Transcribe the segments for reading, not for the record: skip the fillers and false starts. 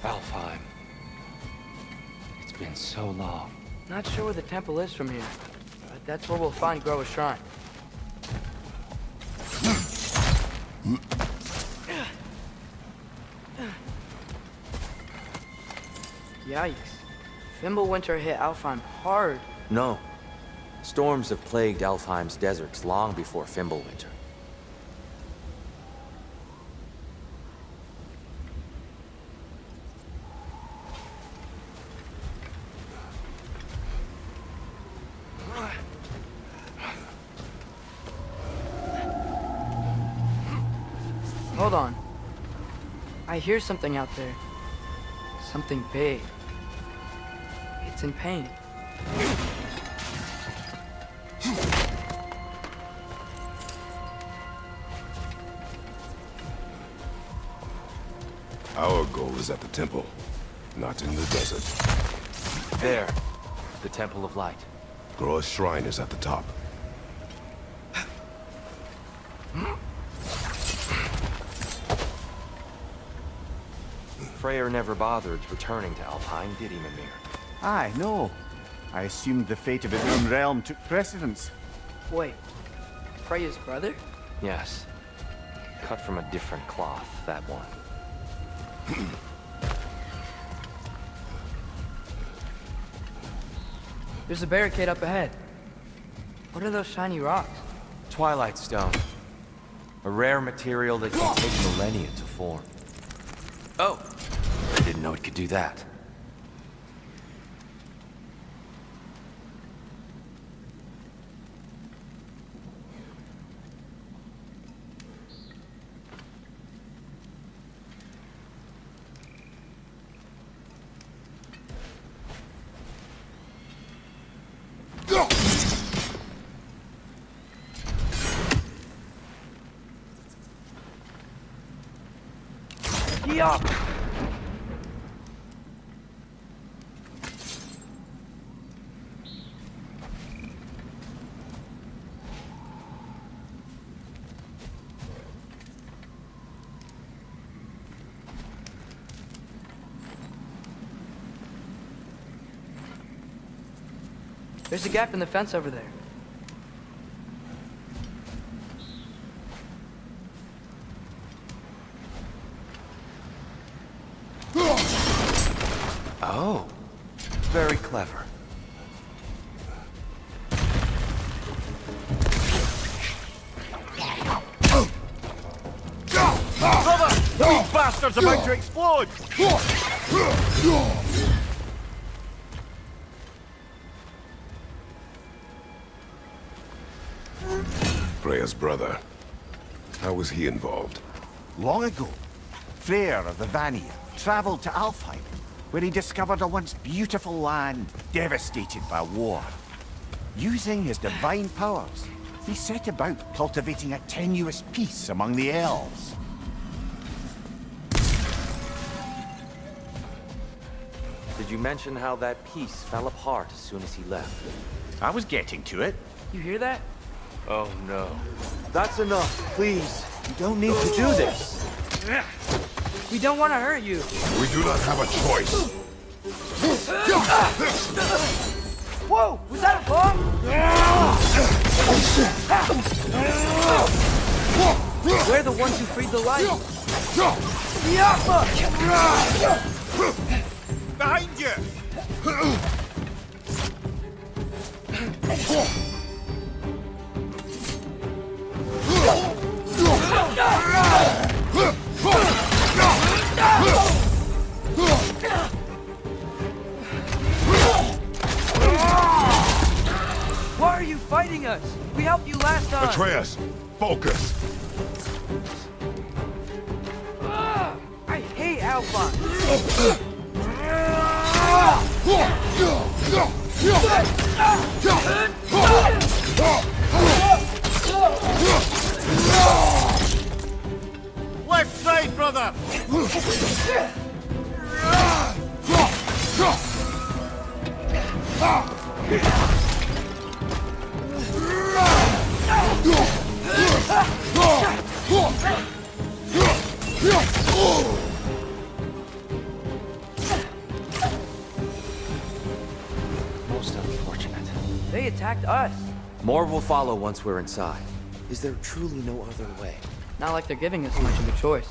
Alfheim. It's been so long. Not sure where the temple is from here, but that's where we'll find Groa's shrine. Yikes. Fimbulwinter hit Alfheim hard. No. Storms have plagued Alfheim's deserts long before Fimbulwinter. Hold on. I hear something out there. Something big. It's in pain. Our goal is at the temple, not in the desert. There. The Temple of Light. Groa's shrine is at the top. Freyr never bothered returning to Alfheim, did he, Mimir? Aye, no. I assumed the fate of his own realm took precedence. Wait. Freya's brother? Yes. Cut from a different cloth, that one. There's a barricade up ahead. What are those shiny rocks? Twilight Stone. A rare material that can take millennia to form. Oh! I didn't know it could do that. Yup! There's a gap in the fence over there. Oh. Very clever. Brother! These bastards about to explode! Freya's brother. How was he involved? Long ago, Freyr of the Vanir traveled to Alfheim, where he discovered a once beautiful land devastated by war. Using his divine powers, he set about cultivating a tenuous peace among the elves. Did you mention how that piece fell apart as soon as he left? I was getting to it. You hear that? Oh no. That's enough, please. You don't need to do this. We don't want to hurt you. We do not have a choice. Whoa! Was that a bomb? We're the ones who freed the light. Behind you! Why are you fighting us? We helped you last time. Atreus, focus. I hate Alpha. Left side, brother! They attacked us. More will follow once we're inside. Is there truly no other way? Not like they're giving us much of a choice.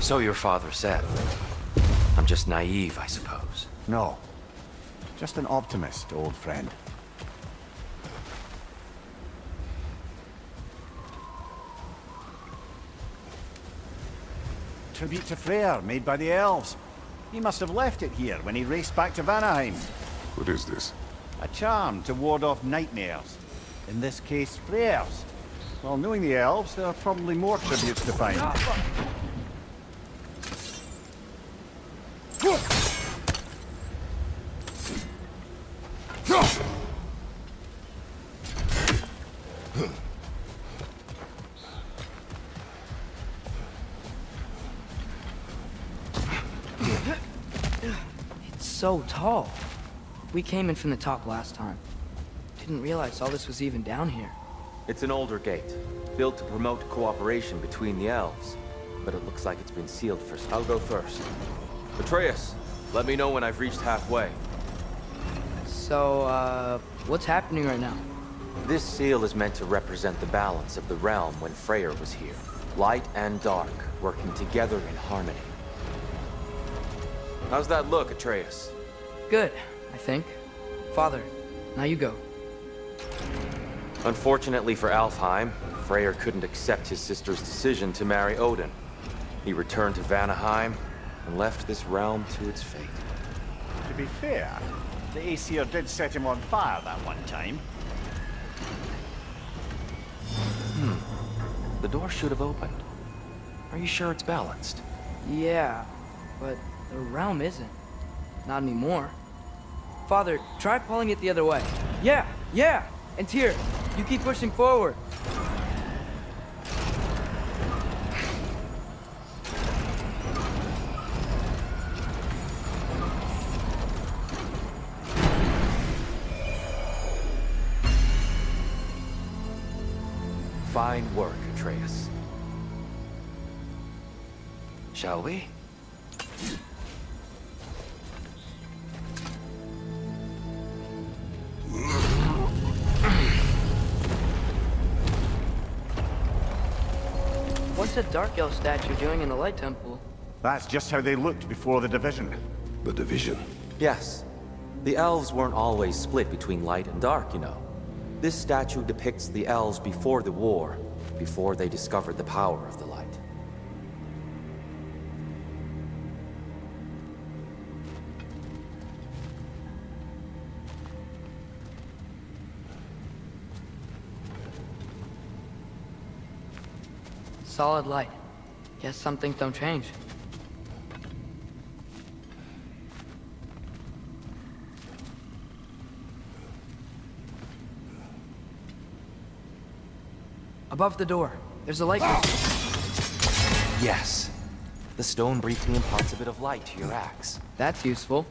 So your father said. I'm just naive, I suppose. No. Just an optimist, old friend. Tribute to Freyr, made by the elves. He must have left it here when he raced back to Vanaheim. What is this? A charm to ward off nightmares. In this case, Freyr's. Well, knowing the elves, there are probably more tributes to find. It's so tall. We came in from the top last time. Didn't realize all this was even down here. It's an older gate, built to promote cooperation between the elves. But it looks like it's been sealed for... I'll go first. Atreus, let me know when I've reached halfway. So, what's happening right now? This seal is meant to represent the balance of the realm when Freyr was here. Light and dark, working together in harmony. How's that look, Atreus? Good, I think. Father, now you go. Unfortunately for Alfheim, Freyr couldn't accept his sister's decision to marry Odin. He returned to Vanaheim and left this realm to its fate. To be fair, the Aesir did set him on fire that one time. The door should have opened. Are you sure it's balanced? Yeah, but the realm isn't. Not anymore. Father, try pulling it the other way. Yeah! And Tyr, you keep pushing forward. Fine work, Atreus. Shall we? What's a Dark Elf statue doing in the Light Temple? That's just how they looked before the division. The division. Yes. The elves weren't always split between light and dark, you know. This statue depicts the elves before the war, before they discovered the power of the light. Solid light. Guess some things don't change. Above the door, there's a light crystal. Yes. The stone briefly imparts a bit of light to your axe. That's useful.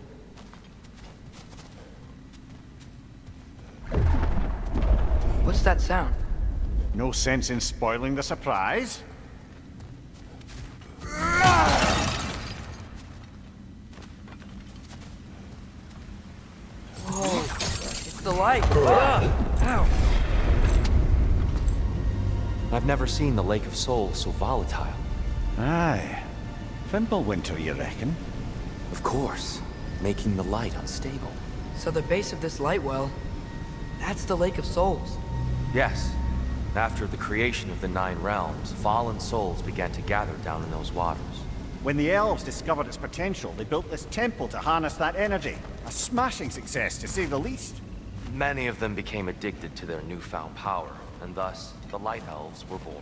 What's that sound? No sense in spoiling the surprise. Whoa, it's the light. Ow. I've never seen the Lake of Souls so volatile. Aye. Fimbulwinter, you reckon? Of course, making the light unstable. So the base of this light well, that's the Lake of Souls. Yes. After the creation of the Nine Realms, fallen souls began to gather down in those waters. When the elves discovered its potential, they built this temple to harness that energy. A smashing success, to say the least. Many of them became addicted to their newfound power, and thus, the Light Elves were born.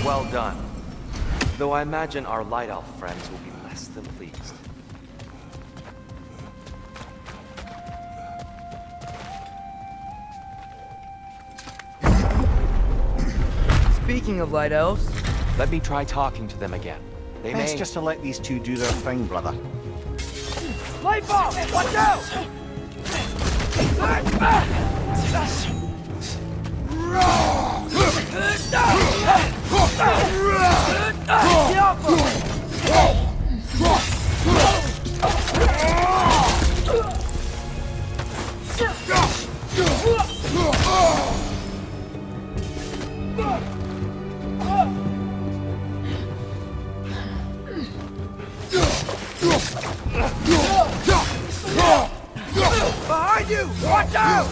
Well done. Though I imagine our Light Elf friends will be less than pleased. Speaking of Light Elves, Let me try talking to them again. They Best may... just to let these two do their thing, brother. light bulb! Watch out! Get off him! Behind you! Watch out!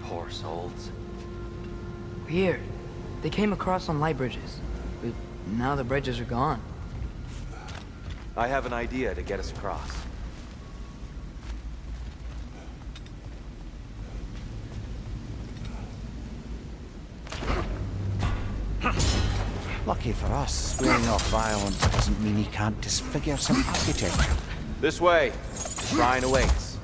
Poor souls. Weird. They came across on light bridges, but now the bridges are gone. I have an idea to get us across. Lucky for us, swearing off violence doesn't mean he can't disfigure some architecture. This way. The shrine awaits.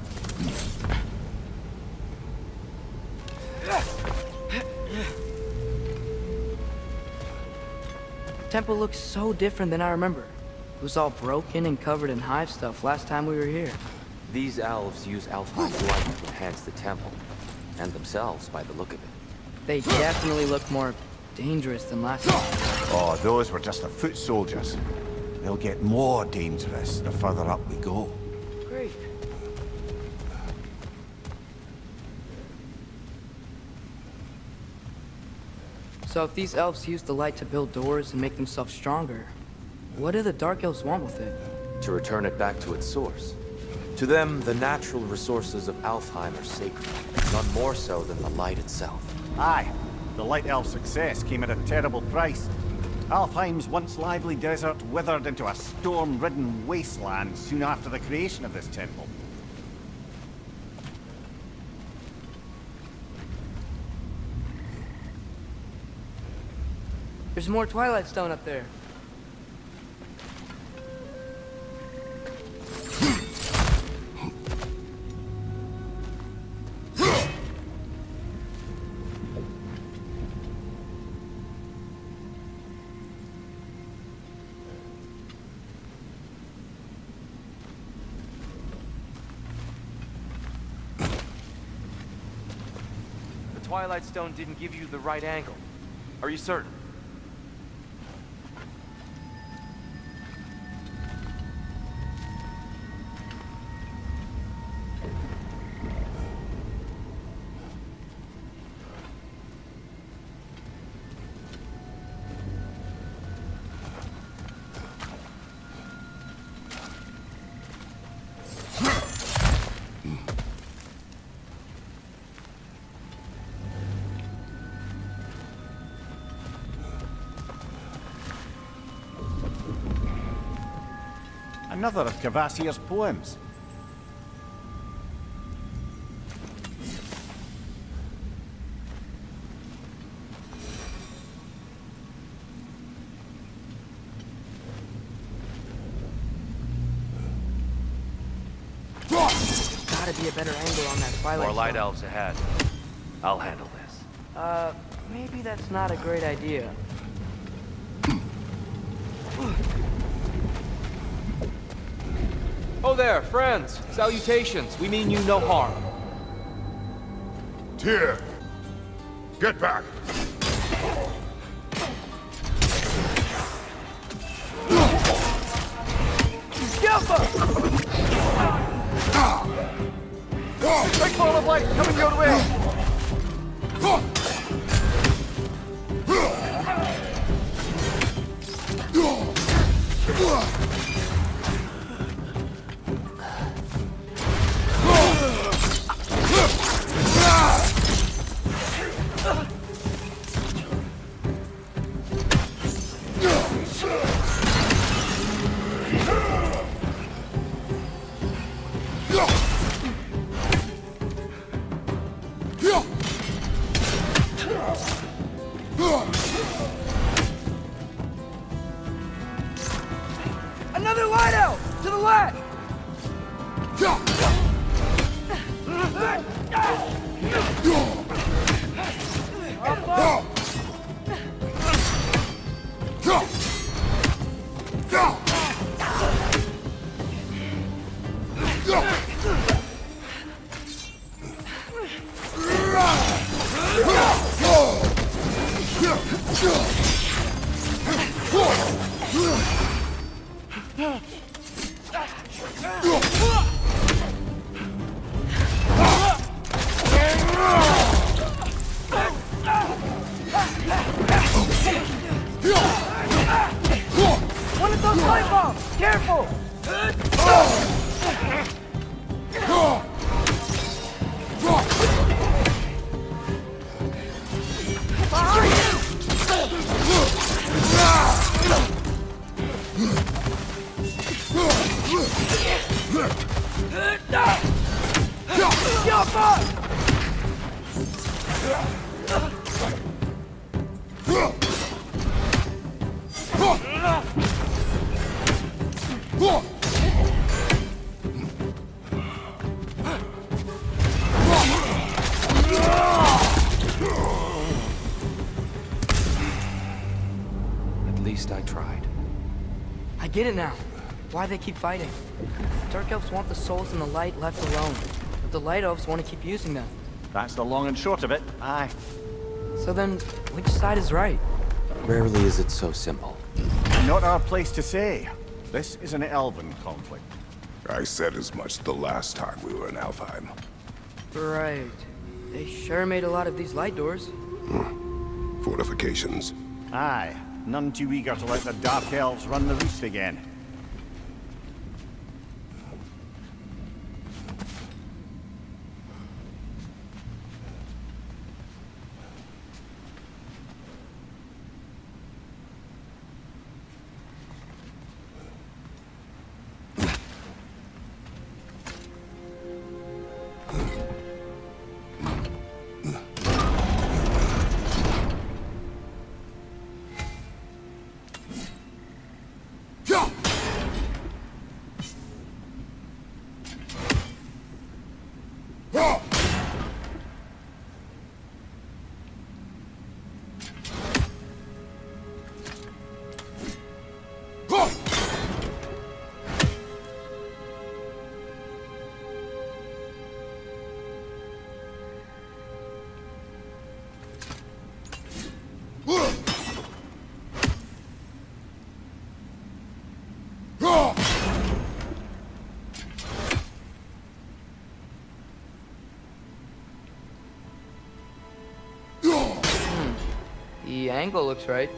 Temple looks so different than I remember. It was all broken and covered in hive stuff last time we were here. These elves use Alfheim's light to enhance the temple, and themselves by the look of it. They definitely look more dangerous than last time. Oh, those were just the foot soldiers. They'll get more dangerous the further up we go. Great. So if these elves use the light to build doors and make themselves stronger, what do the Dark Elves want with it? To return it back to its source. To them, the natural resources of Alfheim are sacred, none more so than the light itself. Aye, the Light Elf success came at a terrible price. Alfheim's once lively desert withered into a storm-ridden wasteland soon after the creation of this temple. There's more Twilight Stone up there. The Twilight Stone didn't give you the right angle. Are you certain? Another of Kvasir's poems. Gotta be a better angle on that Twilight More Light Stone. Elves ahead. I'll handle this. Maybe that's not a great idea. Oh there, friends! Salutations! We mean you no harm. Tyr! Get back! Big ball of light coming your way! least I tried. I get it now. Why they keep fighting. Dark Elves want the souls in the light left alone, but the Light Elves want to keep using them. That's the long and short of it, aye. So then, which side is right? Rarely is it so simple. Not our place to say. This is an elven conflict. I said as much the last time we were in Alfheim. Right. They sure made a lot of these light doors. Fortifications. Aye, none too eager to let the Dark Elves run the roost again. The angle looks right.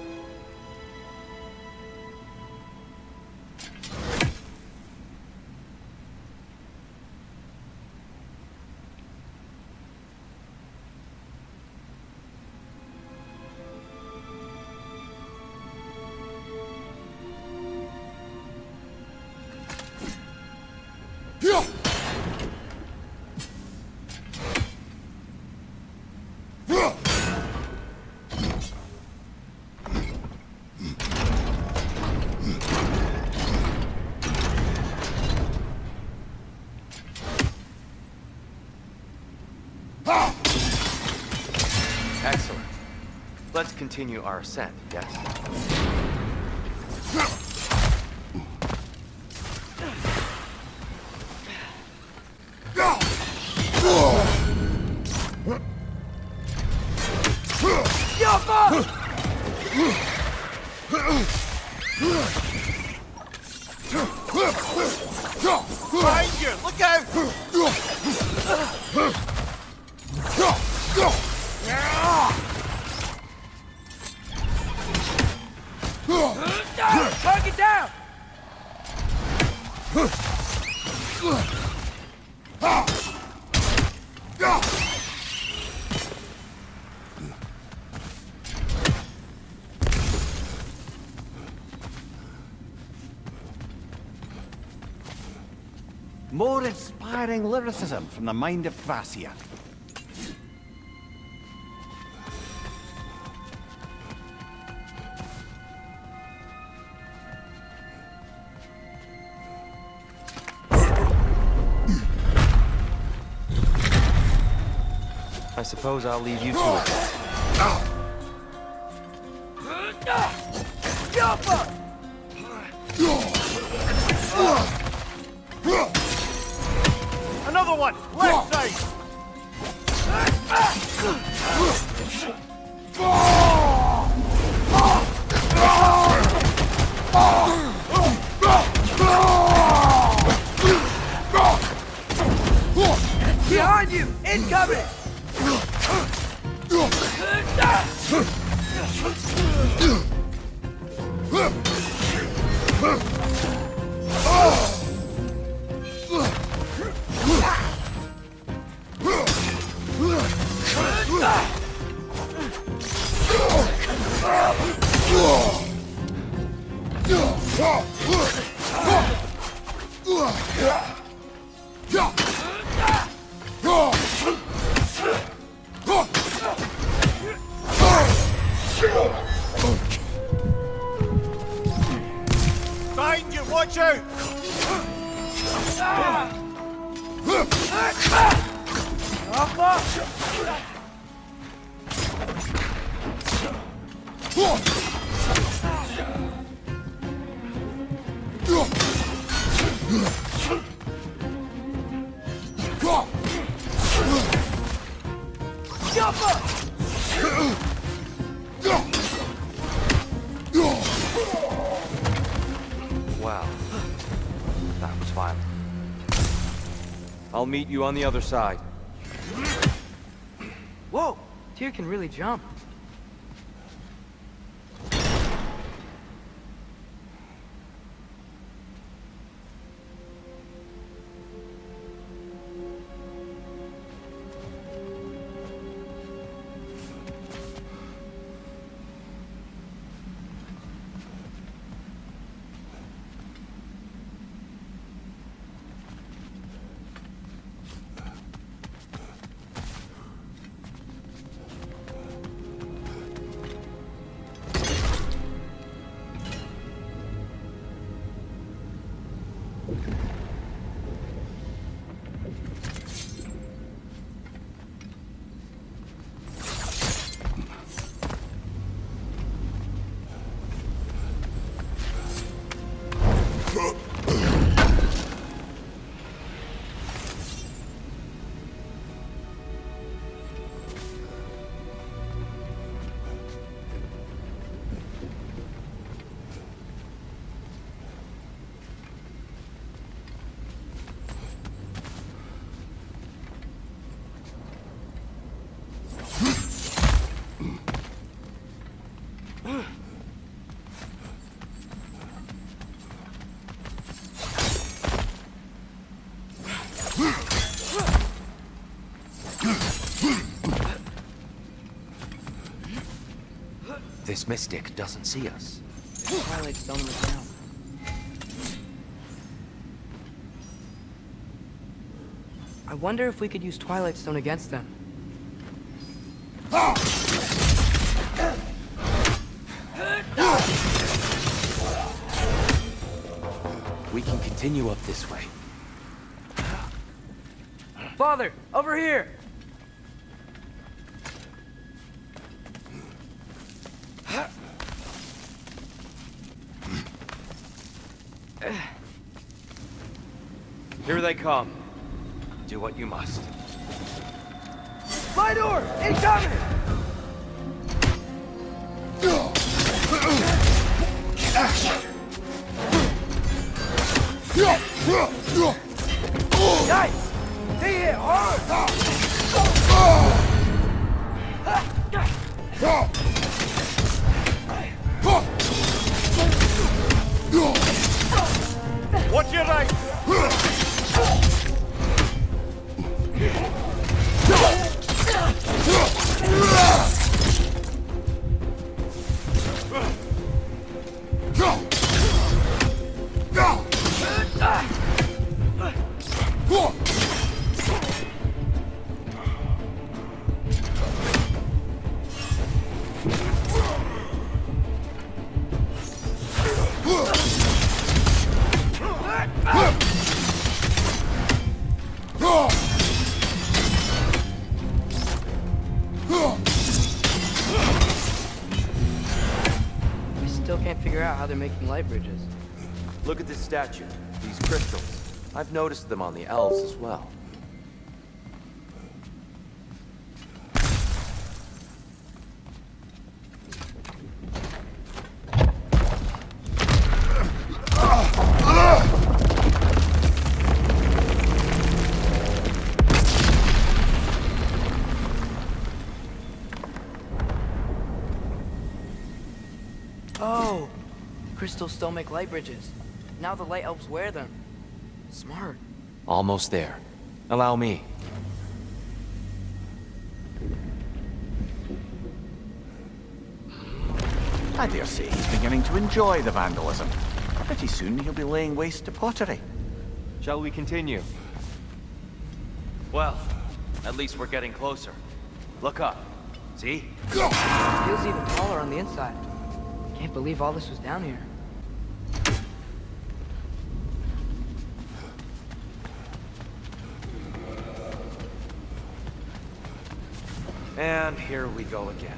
Excellent. Let's continue our ascent, yes? Behind you! Look out! Target down! More inspiring lyricism from the mind of Thracia. I suppose I'll leave you to it. Another one! Left side! Behind you! Incoming! Behind you! Watch out! Wow. That was violent. I'll meet you on the other side. Whoa! Tyr can really jump. This mystic doesn't see us. Twilight Stone on the ground. I wonder if we could use Twilight Stone against them. We can continue up this way. Father, over here! Here they come. Do what you must. Fly door! Incoming! Nice! They hit hard! Watch your right! How they're making light bridges. Look at this statue, these crystals. I've noticed them on the elves as well. Oh! Crystals still make light bridges. Now the Light Elves wear them. Smart. Almost there. Allow me. I dare say he's beginning to enjoy the vandalism. Pretty soon he'll be laying waste to pottery. Shall we continue? Well, at least we're getting closer. Look up. See? Feels even taller on the inside. Can't believe all this was down here. And here we go again.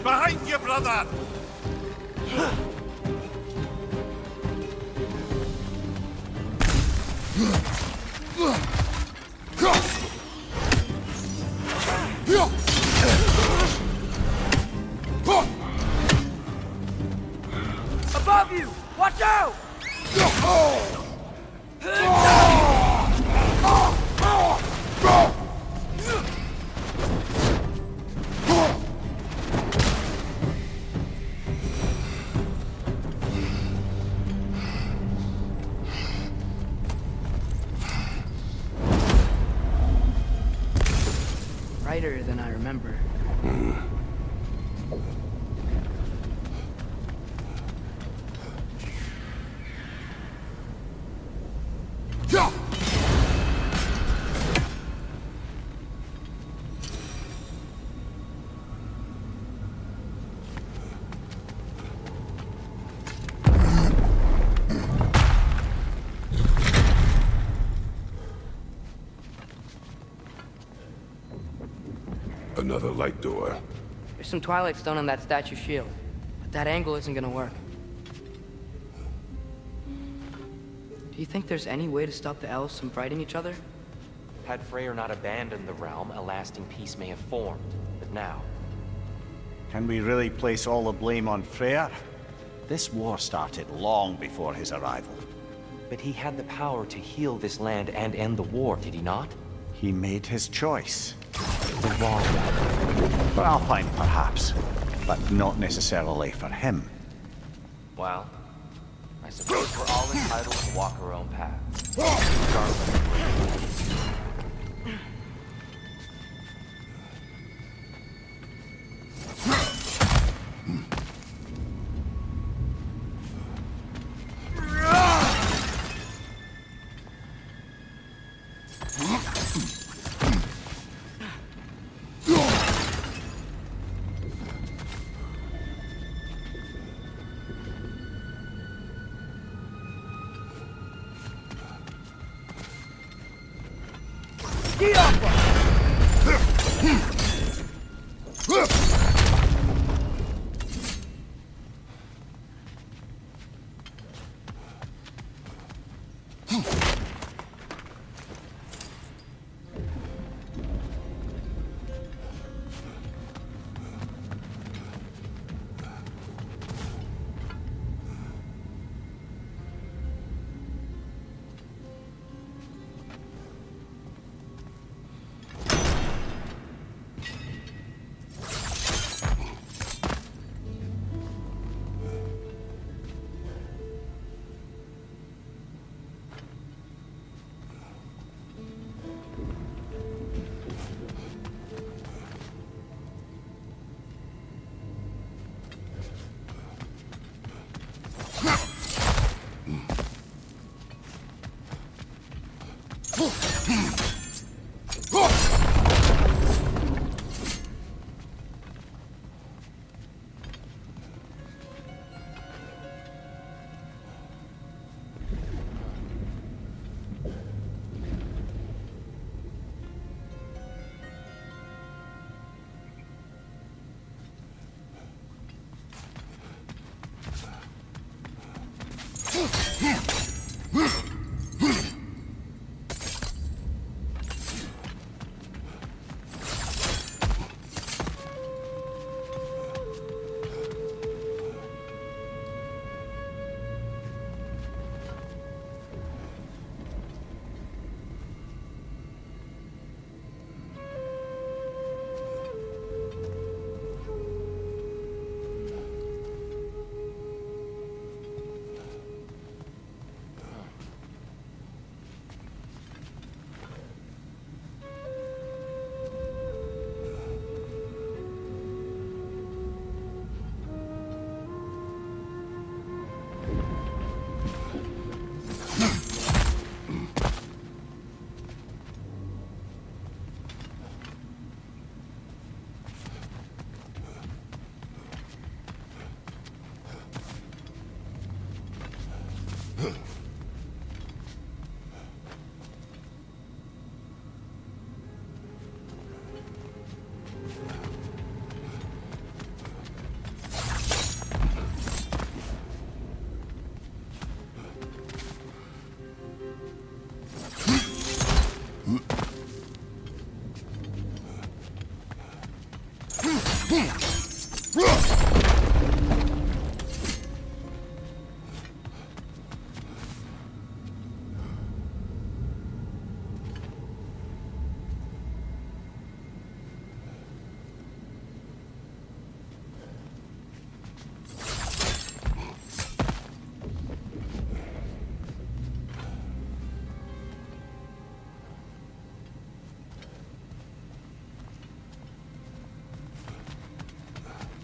Behind you, brother! Above you! Watch out! Brighter than I remember. Another light door. There's some Twilight Stone on that statue shield, but that angle isn't gonna work. Do you think there's any way to stop the elves from fighting each other? Had Freyr not abandoned the realm, a lasting peace may have formed. But now, Can we really place all the blame on Freyr? This war started long before his arrival. but he had the power to heal this land and end the war, did he not? He made his choice. The wrong one. For Alfheim, perhaps, but not necessarily for him. Well, I suppose we're all entitled to walk our own path. Regardless.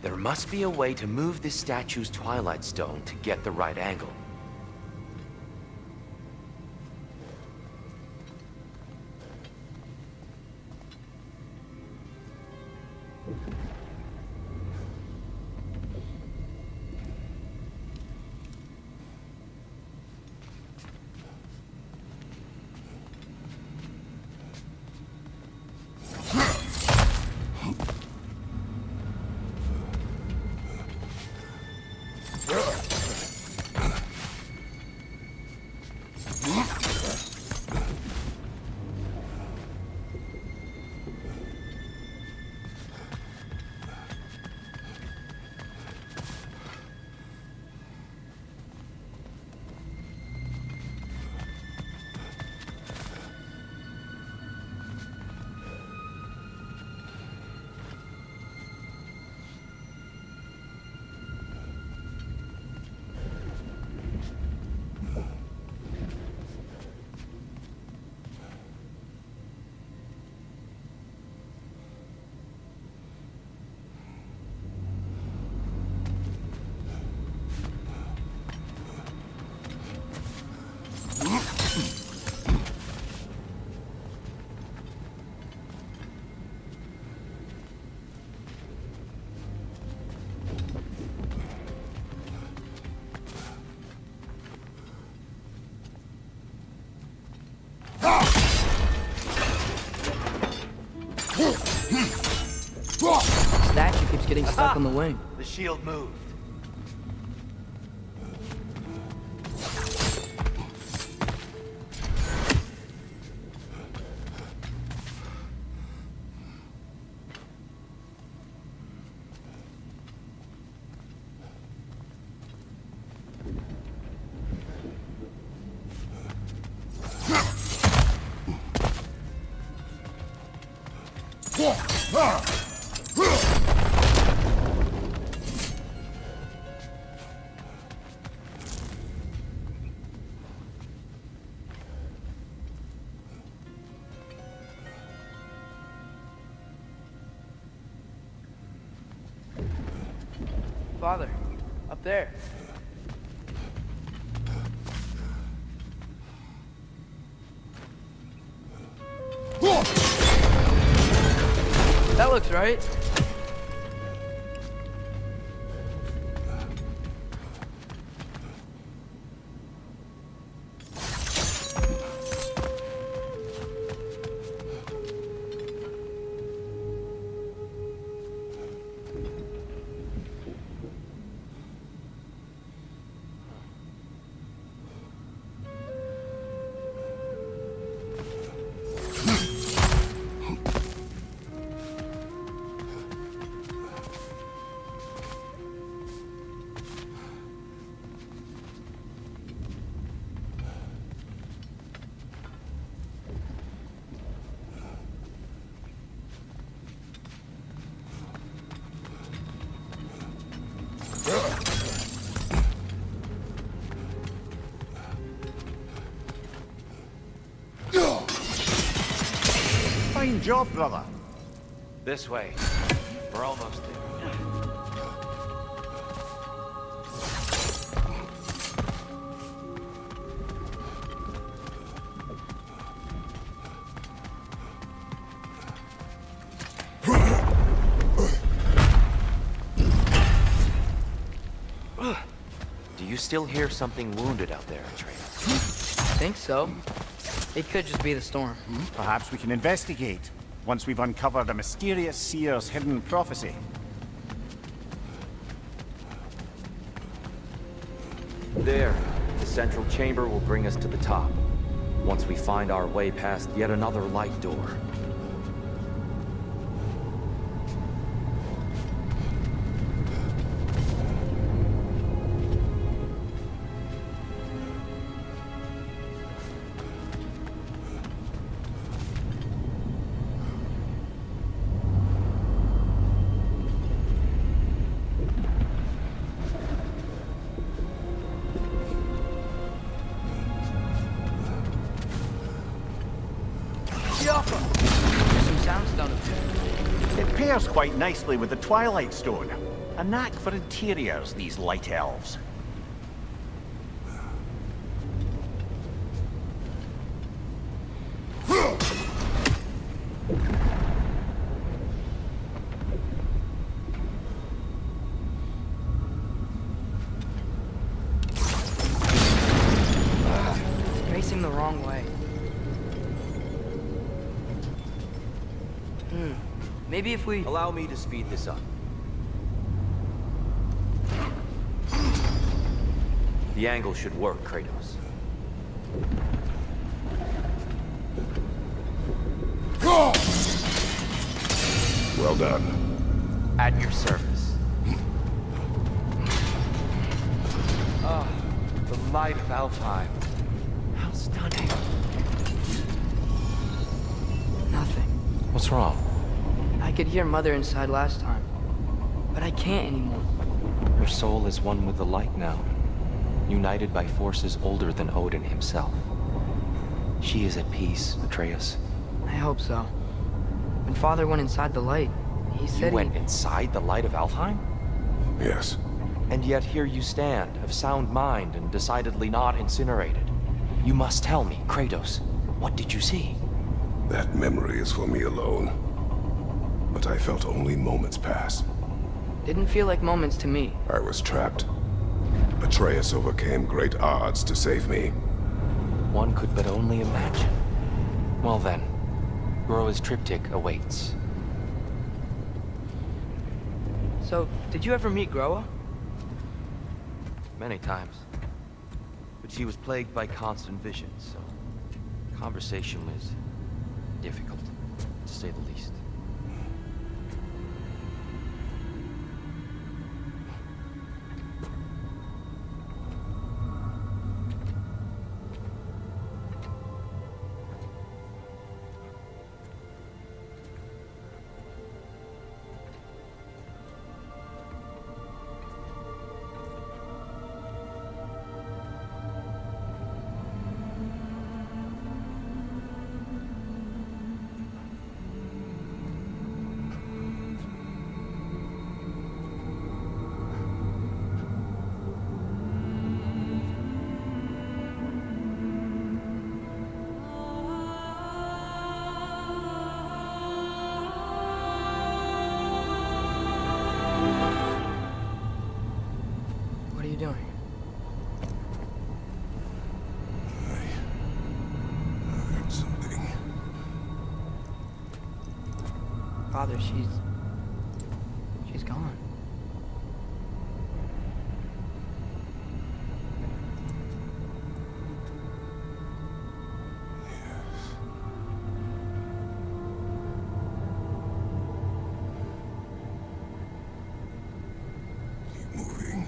There must be a way to move this statue's Twilight Stone to get the right angle. Statue keeps getting stuck on the wing. The shield moved. Father, up there. That looks right. Fine job, brother. This way. We're almost there. Do you still hear something wounded out there, Atreus? I think so. It could just be the storm. Perhaps we can investigate once we've uncovered a mysterious seer's hidden prophecy. There. The central chamber will bring us to the top. Once we find our way past yet another light door. pairs quite nicely with the Twilight Stone. A knack for interiors, these Light Elves. Facing the wrong way. Maybe if we... Allow me to speed this up. The angle should work, Kratos. Well done. At your service. Ah, the light of Alfheim. How stunning. Nothing. What's wrong? I could hear Mother inside last time, but I can't anymore. Her soul is one with the light now, united by forces older than Odin himself. She is at peace, Atreus. I hope so. When Father went inside the light, he said You went inside the light of Alfheim? Yes. And yet here you stand, of sound mind and decidedly not incinerated. You must tell me, Kratos, what did you see? That memory is for me alone. But I felt only moments pass. Didn't feel like moments to me. I was trapped. Atreus overcame great odds to save me. One could but only imagine. Well then, Groa's triptych awaits. So, did you ever meet Groa? Many times. But she was plagued by constant visions, so conversation was difficult, to say the least. What are you doing? I heard something. Father, she's gone. Keep moving.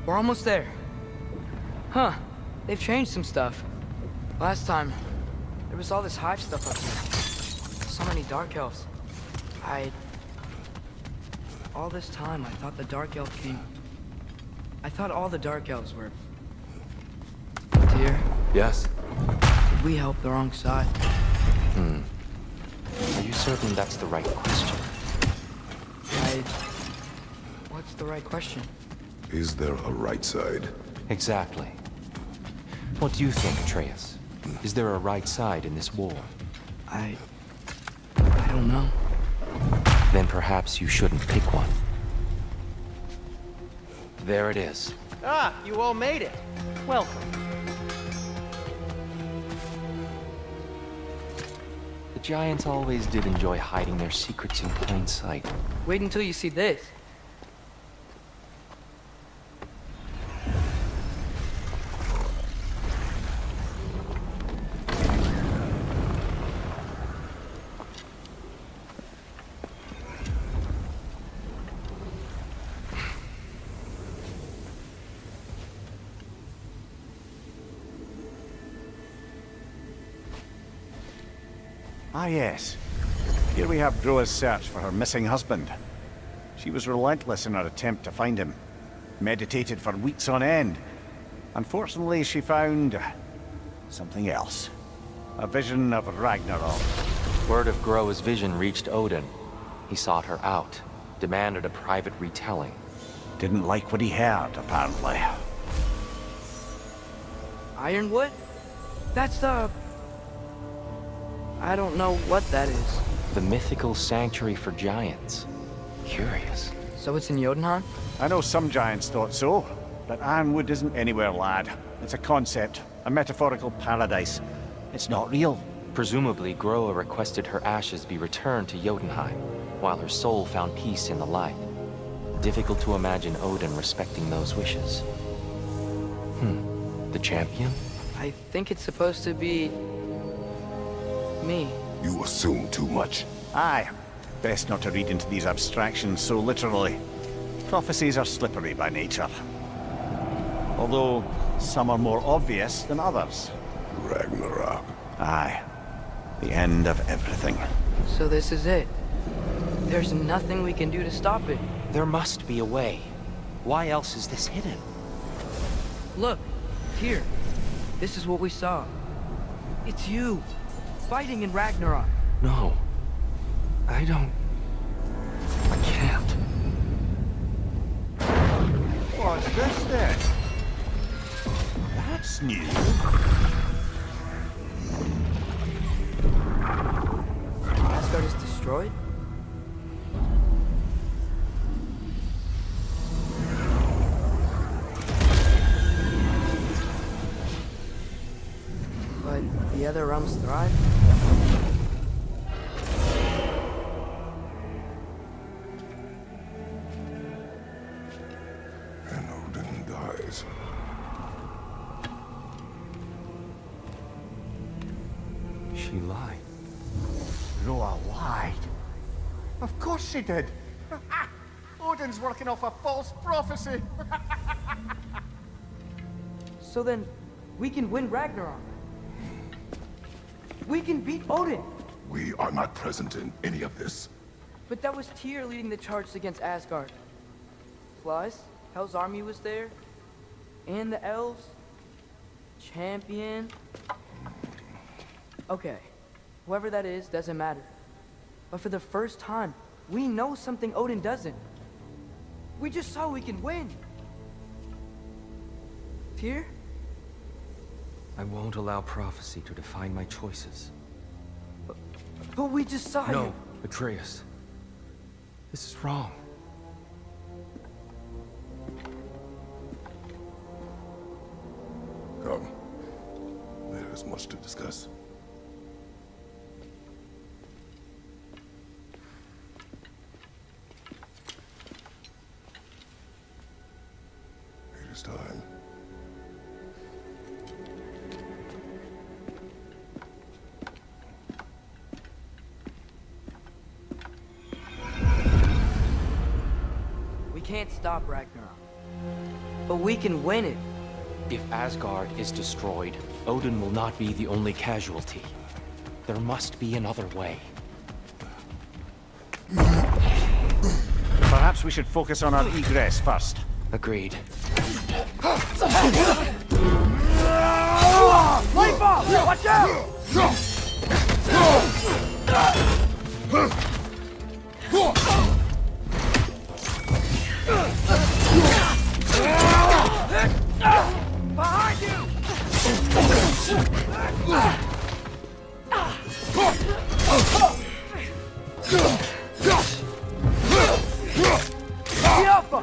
We're almost there. Huh. They've changed some stuff. Last time, there was all this hive stuff up here. So many dark elves. All this time, I thought the dark elf king... I thought all the dark elves were... Dear, Yes? did we help the wrong side? Are you certain that's the right question? What's the right question? Is there a right side? Exactly. What do you think, Atreus? Is there a right side in this war? I don't know. Then perhaps you shouldn't pick one. There it is. Ah, you all made it. Welcome. The giants always did enjoy hiding their secrets in plain sight. Wait until you see this. Ah, yes. Here we have Groa's search for her missing husband. She was relentless in her attempt to find him. Meditated for weeks on end. Unfortunately, she found something else. A vision of Ragnarok. Word of Groa's vision reached Odin. He sought her out, demanded a private retelling. Didn't like what he heard, apparently. Ironwood? That's the... I don't know what that is. The mythical sanctuary for giants. Curious. So it's in Jotunheim? I know some giants thought so, but Ironwood isn't anywhere, lad. It's a concept, a metaphorical paradise. It's not real. Presumably, Groa requested her ashes be returned to Jotunheim, while her soul found peace in the light. Difficult to imagine Odin respecting those wishes. The champion? I think it's supposed to be... me. You assume too much. Aye. Best not to read into these abstractions so literally. Prophecies are slippery by nature. Although, some are more obvious than others. Ragnarok. Aye. The end of everything. So this is it. There's nothing we can do to stop it. There must be a way. Why else is this hidden? Look, here. This is what we saw. It's you, fighting in Ragnarok. No. I can't. What's this then? That's new. Asgard is destroyed? But the other realms thrive? And Odin dies. She lied. Groa lied. Of course she did. Odin's working off a false prophecy. So then, we can win Ragnarok. We can beat Odin. We are not present in any of this. But that was Tyr leading the charge against Asgard. Plus, Hell's army was there. And the elves. Champion. Okay. Whoever that is, doesn't matter. But for the first time, we know something Odin doesn't. We just saw we can win. Tyr? I won't allow prophecy to define my choices. But we just saw you. No, Atreus. This is wrong. Come. There is much to discuss. It is time. We can't stop Ragnarok. But we can win it. If Asgard is destroyed, Odin will not be the only casualty. There must be another way. Perhaps we should focus on our egress first. Agreed. Light bulb! Watch out! Behind you! The Alpha!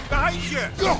Behind you!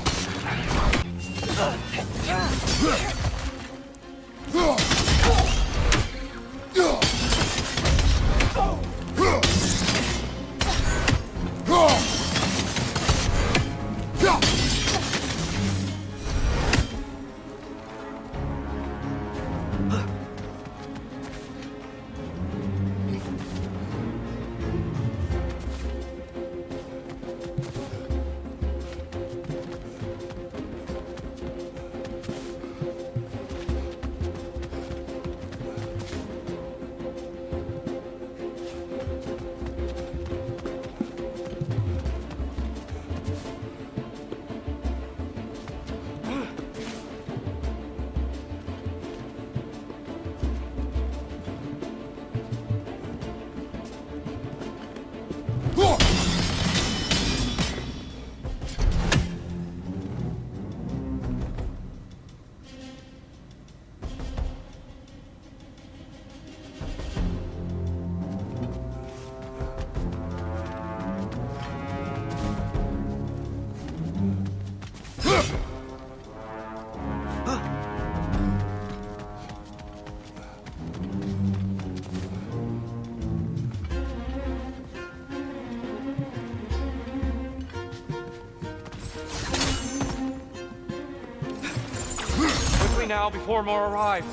Now, before more arrive.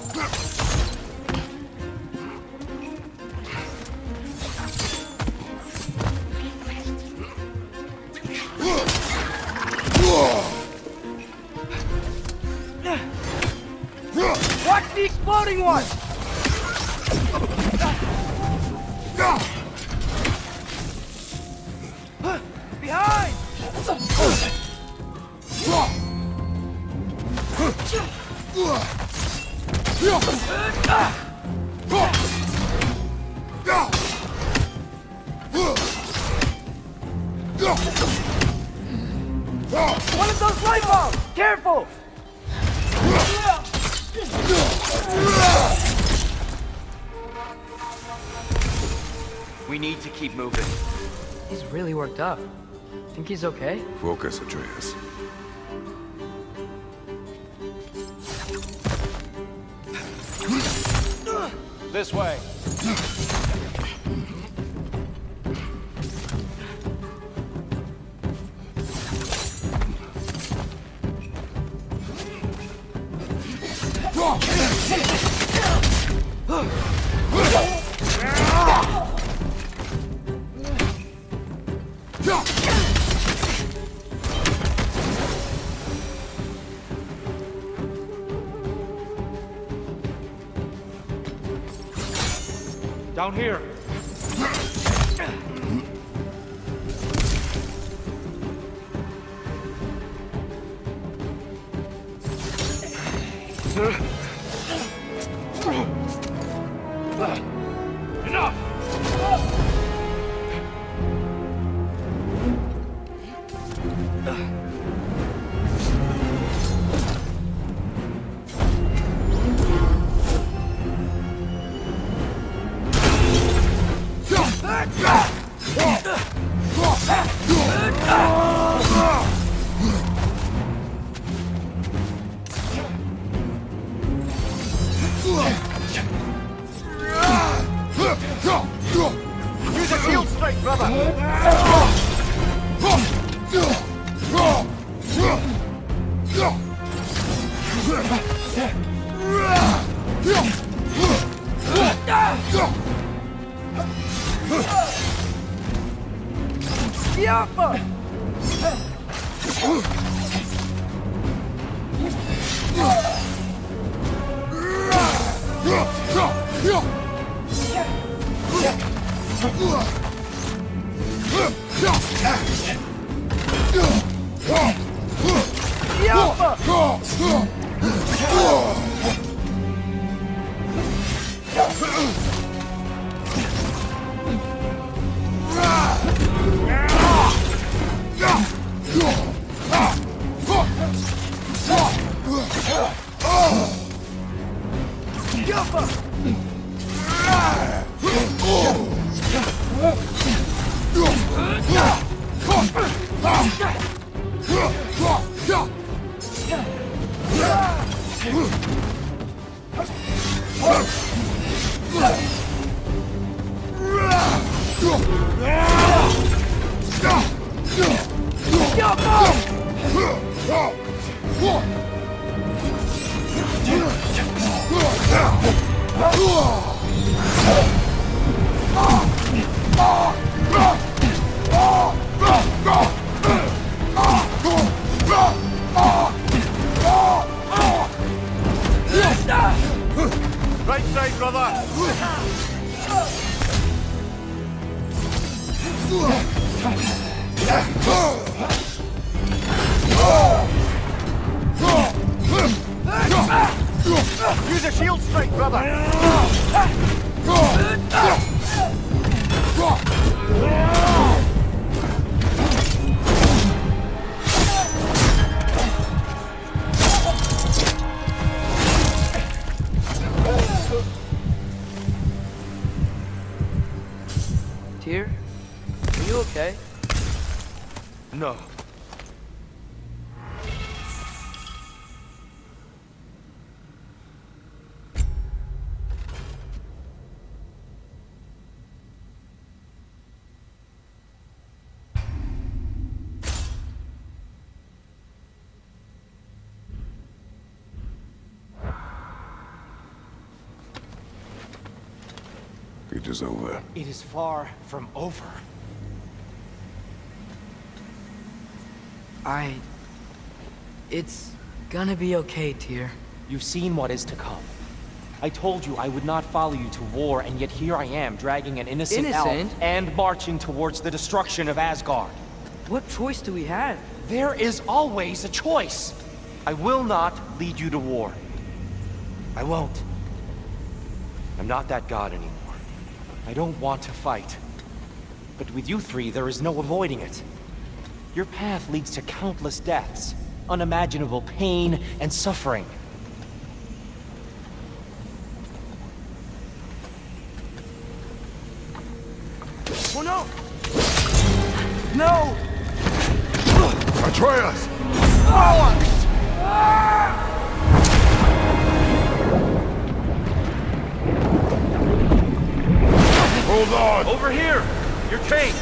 Watch the exploding one! Behind! One of those light bulbs! Careful! We need to keep moving. He's really worked up. Think he's okay? Focus, Atreus. This way. Down here. Enough! Use a shield strike, brother! Right side, brother! Use a shield strike, brother! Tyr? Are you okay? No. It is over. It is far from over. It's gonna be okay, Tyr. You've seen what is to come. I told you I would not follow you to war, and yet here I am, dragging an innocent elf and marching towards the destruction of Asgard. What choice do we have? There is always a choice. I will not lead you to war. I won't. I'm not that god anymore. I don't want to fight. But with you three, there is no avoiding it. Your path leads to countless deaths, unimaginable pain and suffering. Oh no! No! Atreus! Hold on! Over here! You're chained!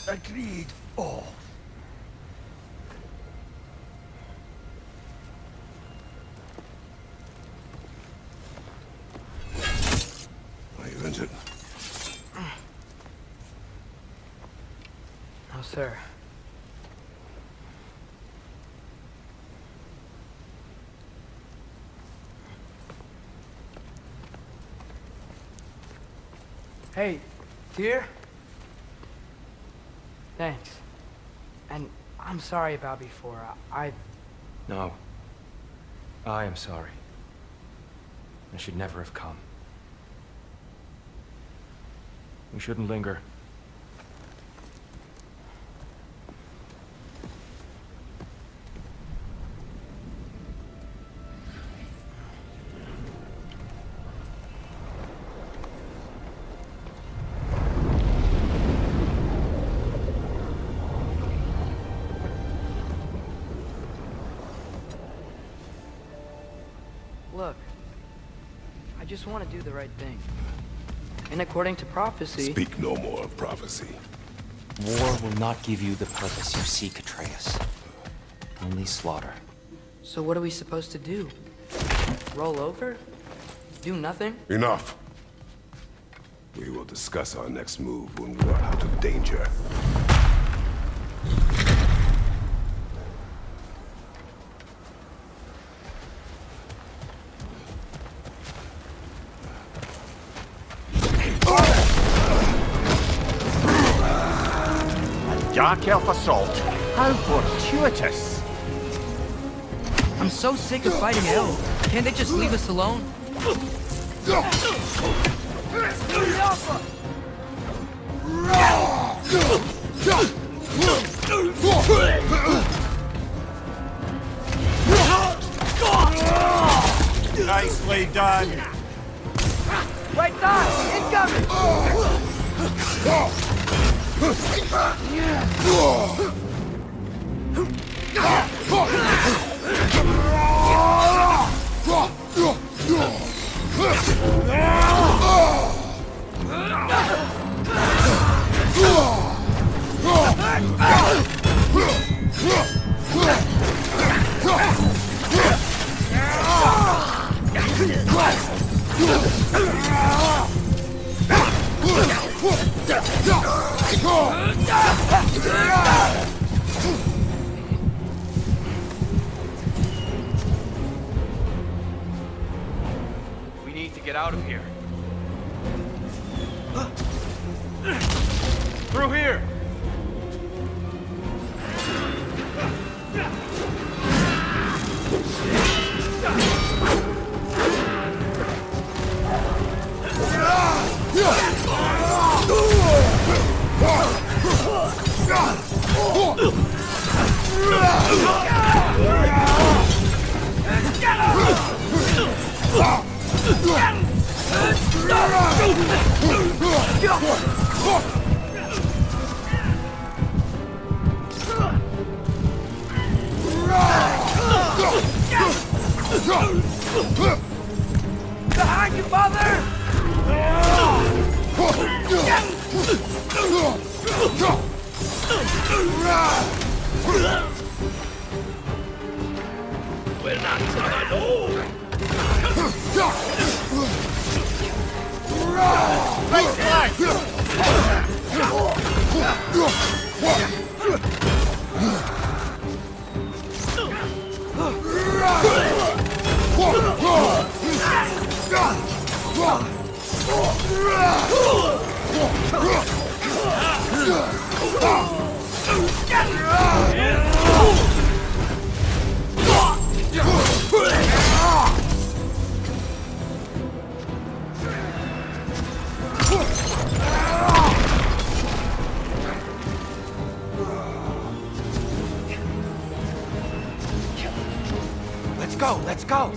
Agreed. Oh. Are you injured? No, sir. Hey, Tyr? Thanks. And I'm sorry about before. No. I am sorry. I should never have come. We shouldn't linger. Look, I just want to do the right thing. And according to prophecy... Speak no more of prophecy. War will not give you the purpose you seek, Atreus. Only slaughter. So what are we supposed to do? Roll over? Do nothing? Enough. We will discuss our next move when we are out of danger. Dark elf assault. How fortuitous. I'm so sick of fighting elves. Can't they just leave us alone? Nicely done. Right side! Incoming! We need to get out of here. Through here! Behind you, Father! We're not alone. Let's go!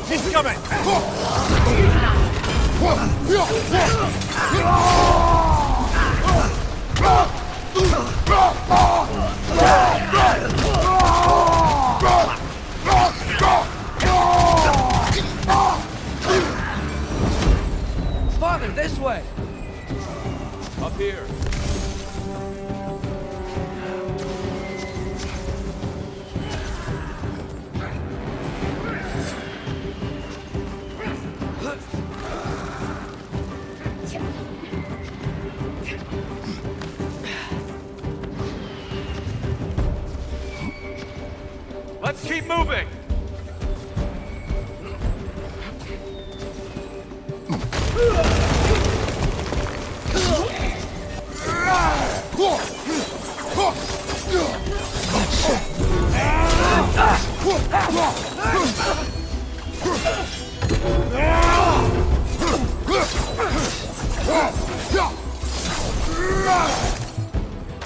He's coming! Father, this way! Up here. Let's keep moving!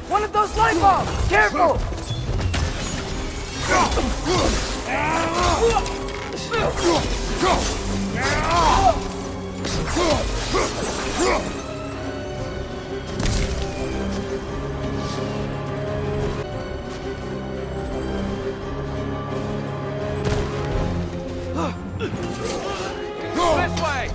One of those light bulbs! Careful! This way!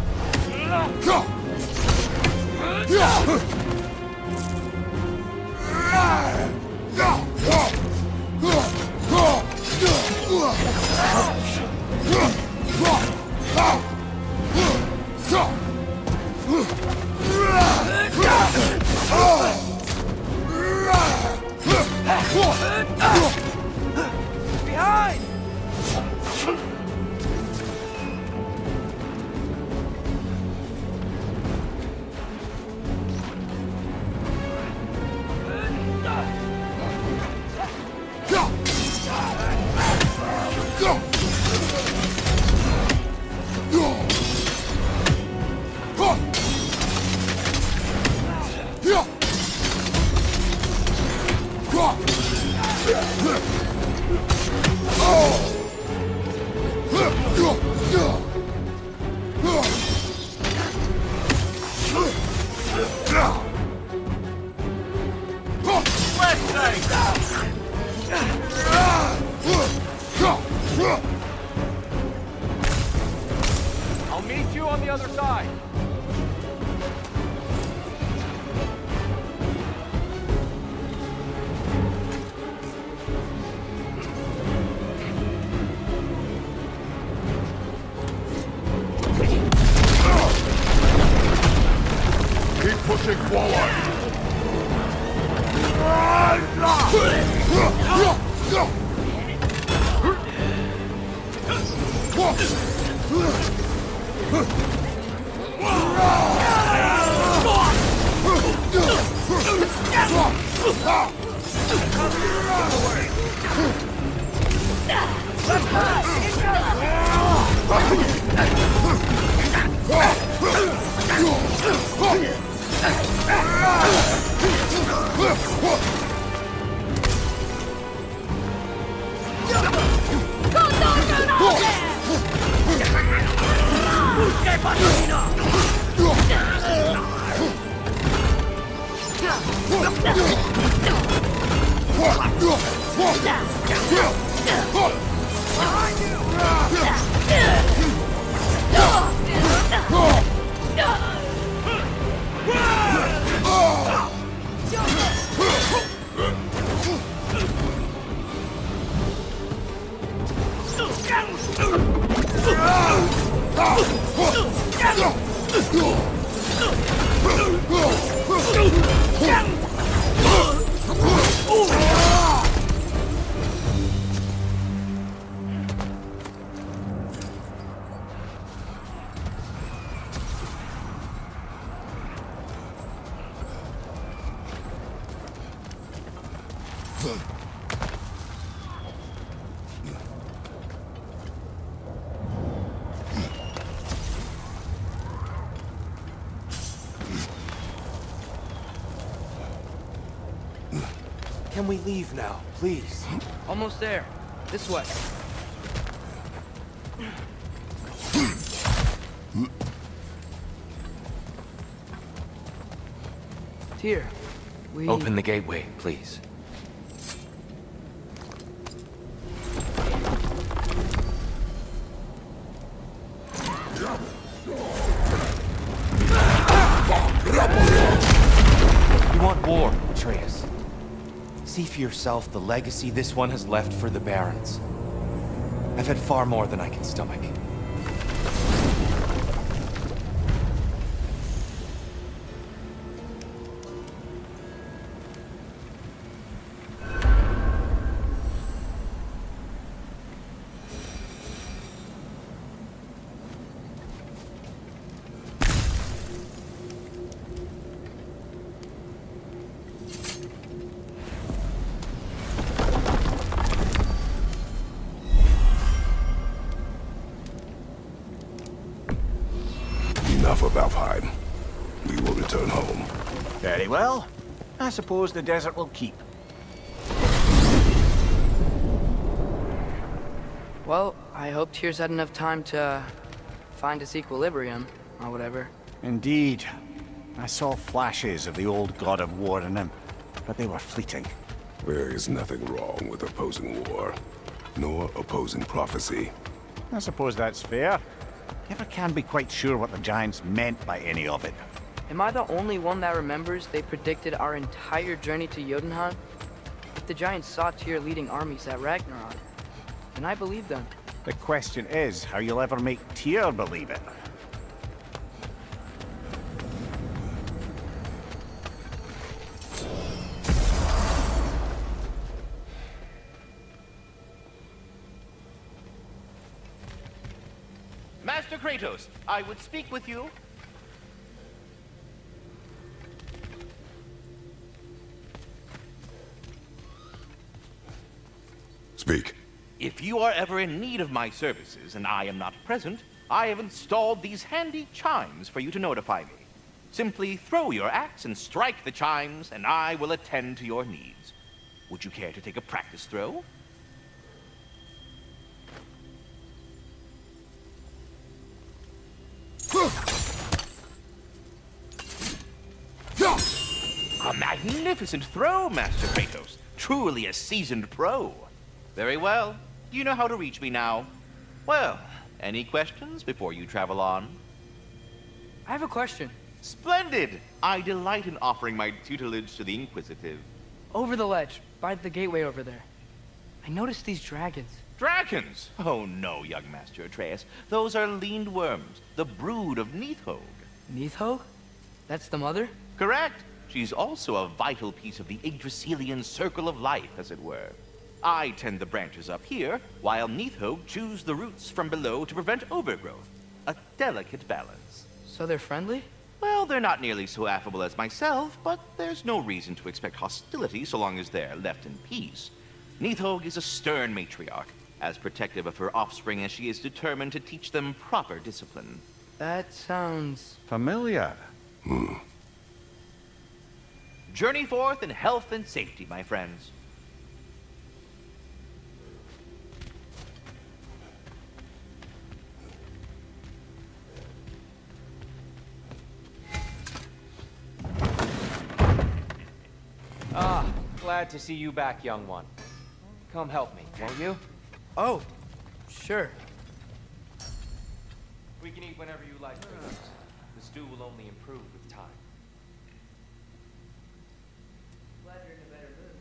I'll meet you on the other side. Keep pushing forward! Can we leave now, please? Almost there. This way. Tyr, we... Open the gateway, please. You want war, Atreus. See for yourself the legacy this one has left for the Barons. I've had far more than I can stomach. Enough of Alfheim. We will return home. Very well. I suppose the desert will keep. Well, I hope Tyr's had enough time to find his equilibrium, or whatever. Indeed. I saw flashes of the old God of War in him, but they were fleeting. There is nothing wrong with opposing war, nor opposing prophecy. I suppose that's fair. Never can be quite sure what the Giants meant by any of it. Am I the only one that remembers they predicted our entire journey to Jotunheim? If the Giants saw Tyr leading armies at Ragnarok, then I believe them. The question is how you'll ever make Tyr believe it. Master Kratos, I would speak with you. Speak. If you are ever in need of my services and I am not present, I have installed these handy chimes for you to notify me. Simply throw your axe and strike the chimes, and I will attend to your needs. Would you care to take a practice throw? A magnificent throw, Master Kratos. Truly a seasoned pro. Very well. You know how to reach me now. Well, any questions before you travel on? I have a question. Splendid! I delight in offering my tutelage to the inquisitive. Over the ledge, by the gateway over there. I noticed these dragons. Dragons? Oh no, young Master Atreus. Those are leaned worms, the brood of Nidhogg. Nidhogg? That's the mother? Correct. She's also a vital piece of the Yggdrasilian circle of life, as it were. I tend the branches up here, while Nidhogg chews the roots from below to prevent overgrowth. A delicate balance. So they're friendly? Well, they're not nearly so affable as myself, but there's no reason to expect hostility so long as they're left in peace. Nidhogg is a stern matriarch, as protective of her offspring as she is determined to teach them proper discipline. That sounds... Familiar. Journey forth in health and safety, my friends. Ah, glad to see you back, young one. Come help me, won't you? Oh, sure. We can eat whenever you like, Kratos. The stew will only improve with time. Glad you're in a better mood.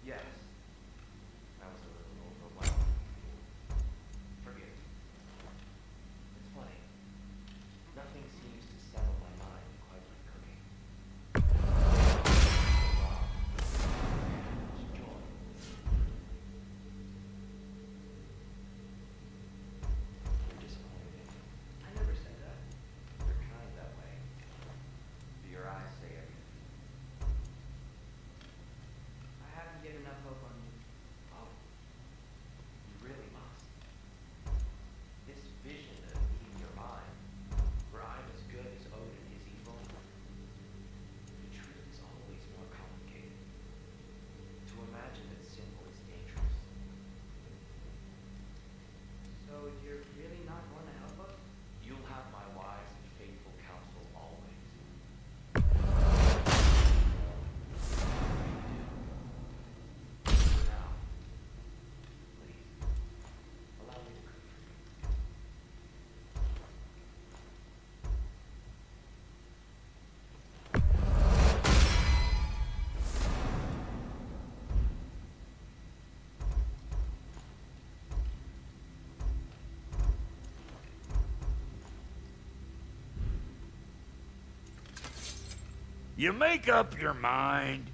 Yes. I was a little overwhelmed. Forgive me. It's funny. Nothing seems to settle my mind quite like cooking. Wow. It's joy. You're disappointed. I never said that. You're kind that way. Do your eyes say everything? I haven't given enough hope on you. Oh, you really must. This vision of me in your mind, where I'm as good as Odin is evil, the truth is always more complicated. To imagine that simple is dangerous. So you're really not going to help us? You'll have my wise and faithful counsel always. For now, please, allow me to cook for you. You make up your mind.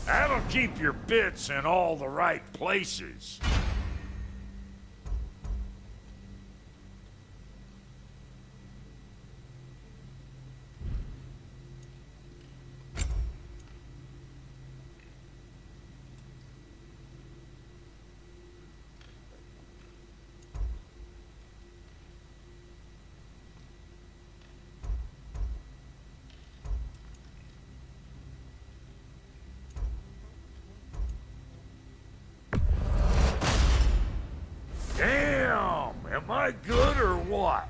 That'll keep your bits in all the right places. Damn! Am I good or what?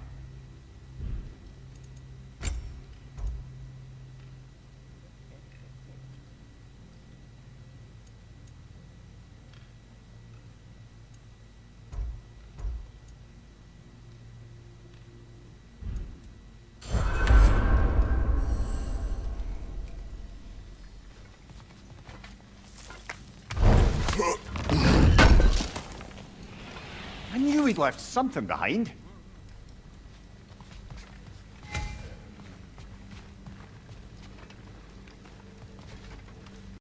I knew he'd left something behind.